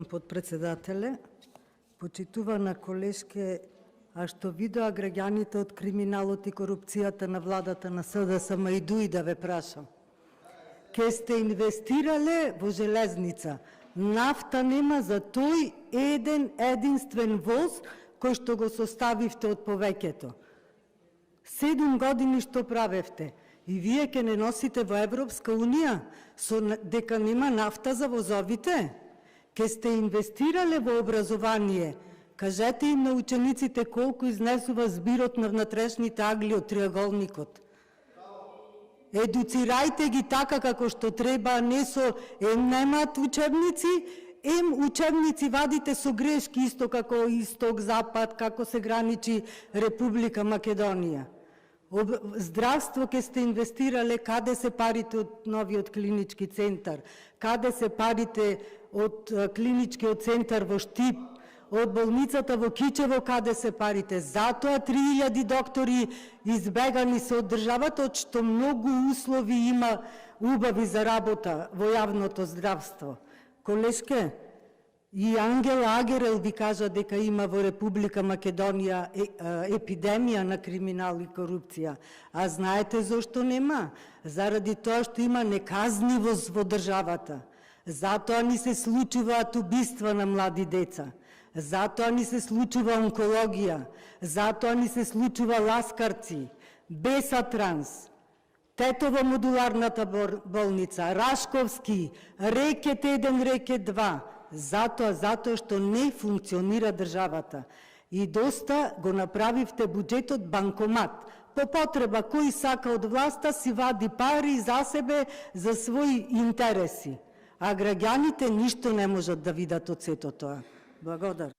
Подпредседателе, почитувана колешке, а што видоа граѓаните од криминалот и корупцијата на владата на СДСМ иду и да ве прашам. Ке сте инвестирале во железница, нафта нема за тој единствен воз кој што го составивте од повеќето. 7 години што правевте и вие ке не носите во Европска Унија со дека нема нафта за возовите? Ке сте инвестирале во образование, кажете им на учениците колку изнесува збирот на внатрешните агли од триаголникот. Едуцирајте ги така како што треба, не со немаат учебници, учебници вадите со грешки, исто како исток-запад, како се граничи Република Македонија. Здравство ке сте инвестирале, каде се парите од новиот клинички центар, каде се парите од клиничкиот центар во Штип, од болницата во Кичево, каде се парите. Затоа 3000 доктори избегани се од државата, од што многу услови има убави за работа во јавното здравство. Колешке, и Ангела Агерел ви кажа дека има во Република Македонија епидемија на криминал и корупција. А знаете зошто нема? Заради тоа што има неказнивост во државата. Затоа ни се случуваат убиства на млади деца. Затоа ни се случува онкологија. Затоа ни се случува ласкарци, Бесатранс, Тетово модуларната болница, Рашковски, Рекет 1, Рекет 2. Затоа што не функционира државата. И доста го направивте буџетот банкомат. По потреба, кој сака од власта си вади пари за себе, за своји интереси. А граѓаните ништо не можат да видат од сето тоа. Благодарам.